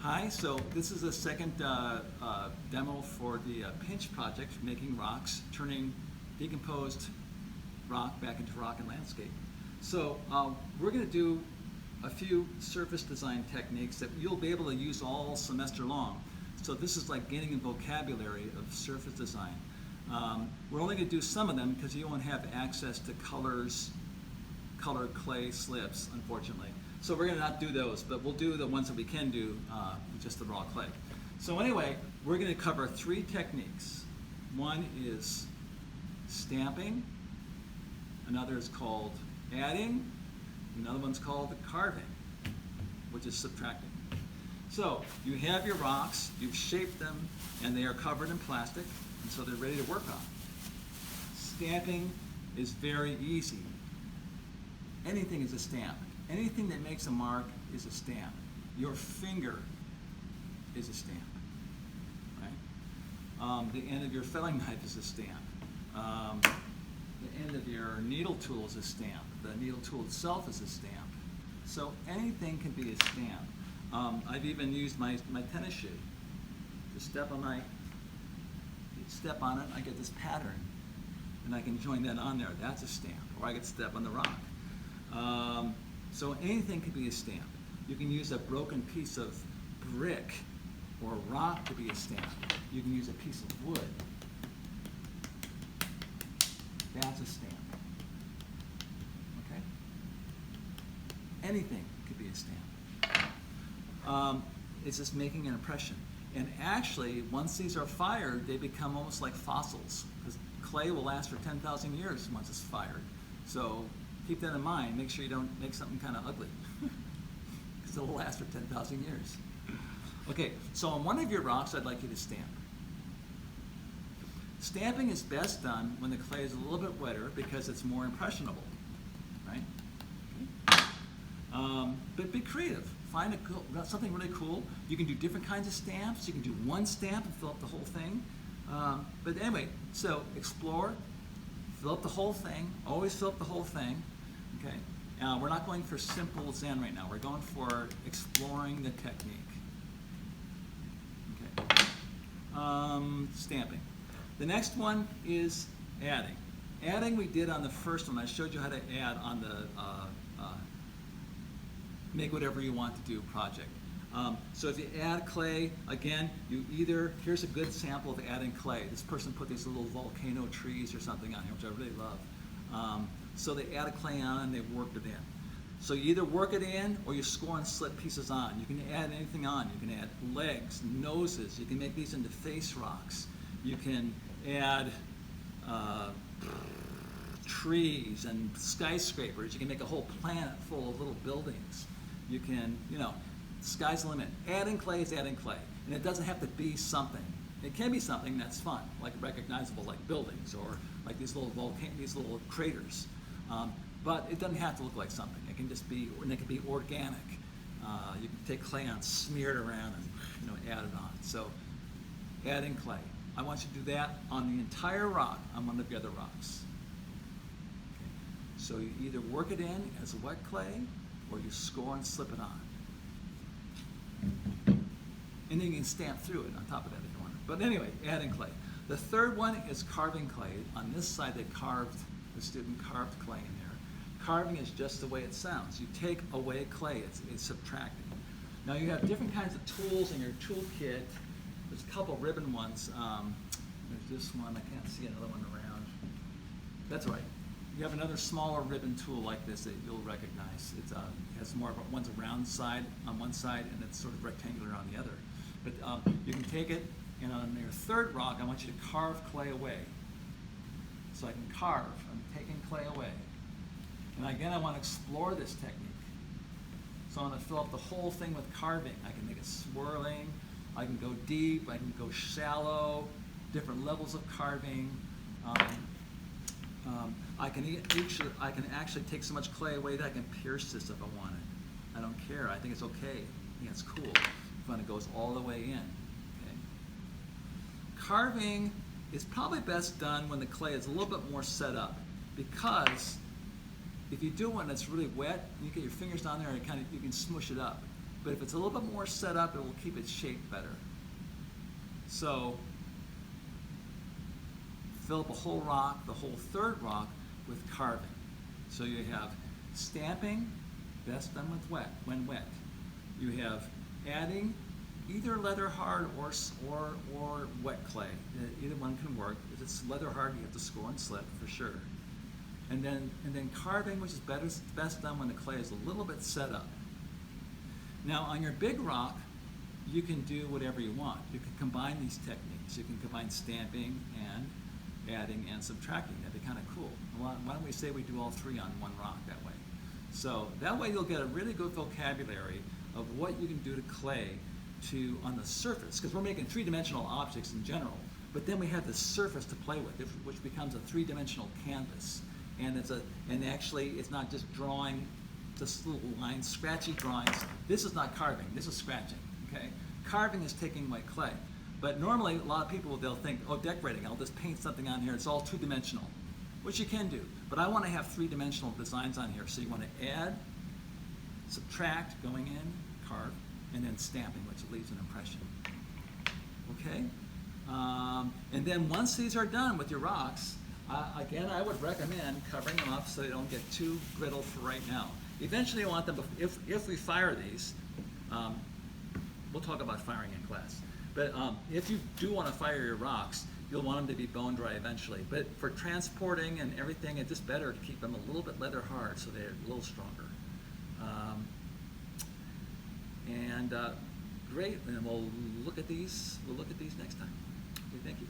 Hi, so this is the second demo for the Pinch project, making rocks, turning decomposed rock back into rock and landscape. So we're going to do a few surface design techniques that you'll be able to use all semester long. So this is like gaining a vocabulary of surface design. We're only going to do some of them because you won't have access to colored clay slips, unfortunately. So we're going to not do those, but we'll do the ones that we can do with just the raw clay. So anyway, we're going to cover three techniques. One is stamping, another is called adding, another one's called carving, which is subtracting. So you have your rocks, you've shaped them, and they are covered in plastic, and so they're ready to work on. Stamping is very easy. Anything is a stamp. Anything that makes a mark is a stamp. Your finger is a stamp, right? The end of your felling knife is a stamp. The end of your needle tool is a stamp. The needle tool itself is a stamp. So anything can be a stamp. I've even used my tennis shoe. Just step on it, I get this pattern, and I can join that on there. That's a stamp. Or I could step on the rock. So anything could be a stamp. You can use a broken piece of brick or rock to be a stamp. You can use a piece of wood. That's a stamp. Okay? Anything could be a stamp. It's just making an impression. And actually, once these are fired, they become almost like fossils, because clay will last for 10,000 years once it's fired. So keep that in mind. Make sure you don't make something kind of ugly, because it will last for 10,000 years. Okay, so on one of your rocks, I'd like you to stamp. Stamping is best done when the clay is a little bit wetter because it's more impressionable, right? Okay. But be creative. Find something really cool. You can do different kinds of stamps. You can do one stamp and fill up the whole thing. But anyway, so explore, fill up the whole thing. Always fill up the whole thing. Okay. We're not going for simple Zen right now. We're going for exploring the technique. Okay. Stamping. The next one is adding. Adding we did on the first one. I showed you how to add on the make whatever you want to do project. So if you add clay, again, here's a good sample of adding clay. This person put these little volcano trees or something on here, which I really love. So they added clay on and they worked it in. So you either work it in or you score and slip pieces on. You can add anything on. You can add legs, noses. You can make these into face rocks. You can add trees and skyscrapers. You can make a whole planet full of little buildings. You can, sky's the limit. Adding clay is adding clay. And it doesn't have to be something. It can be something that's fun, like recognizable, like buildings or like these little craters. But it doesn't have to look like something. It can just be, and it can be organic. You can take clay on, smear it around, and add it on. So, adding clay. I want you to do that on the entire rock on one of the other rocks. Okay. So you either work it in as wet clay, or you score and slip it on. And then you can stamp through it on top of that if you want. But anyway, adding clay. The third one is carving clay. On this side, the student carved clay in there. Carving is just the way it sounds. You take away clay, it's subtracting. Now you have different kinds of tools in your toolkit. There's a couple ribbon ones. There's this one, I can't see another one around. That's right. You have another smaller ribbon tool like this that you'll recognize. It has more of one's a round side on one side and it's sort of rectangular on the other. But you can take it, and on your third rock, I want you to carve clay away. So I can carve. I'm taking clay away. And again, I want to explore this technique. So I'm going to fill up the whole thing with carving. I can make it swirling. I can go deep. I can go shallow. Different levels of carving. I can actually take so much clay away that I can pierce this if I want it. I don't care. I think it's okay. I think it's cool when it goes all the way in. Okay. Carving is probably best done when the clay is a little bit more set up, because if you do one that's really wet, you get your fingers down there and you can smush it up. But if it's a little bit more set up, it will keep its shape better. So fill up a whole rock, the whole third rock, with carving. So you have stamping, best done with when wet. You have adding either leather hard or wet clay. Either one can work. If it's leather hard, you have to score and slip for sure. And then carving, which is best done when the clay is a little bit set up. Now on your big rock, you can do whatever you want. You can combine these techniques. You can combine stamping and adding and subtracting. That'd be kind of cool. Why don't we say we do all three on one rock that way? So that way you'll get a really good vocabulary of what you can do to clay on the surface, because we're making three-dimensional objects in general, but then we have the surface to play with, which becomes a three-dimensional canvas. And actually it's not just drawing just little lines, scratchy drawings. This is not carving, this is scratching, okay? Carving is taking white clay. But normally a lot of people, they'll think, oh, decorating, I'll just paint something on here, it's all two-dimensional, which you can do. But I want to have three-dimensional designs on here. So you want to add, subtract, going in, carve, and then stamping, which leaves an impression. Okay? And then once these are done with your rocks, again, I would recommend covering them up so they don't get too brittle for right now. Eventually, I want them, if we fire these, we'll talk about firing in class. But if you do want to fire your rocks, you'll want them to be bone dry eventually. But for transporting and everything, it's just better to keep them a little bit leather hard so they're a little stronger. Great, and we'll look at these next time. Okay, thank you.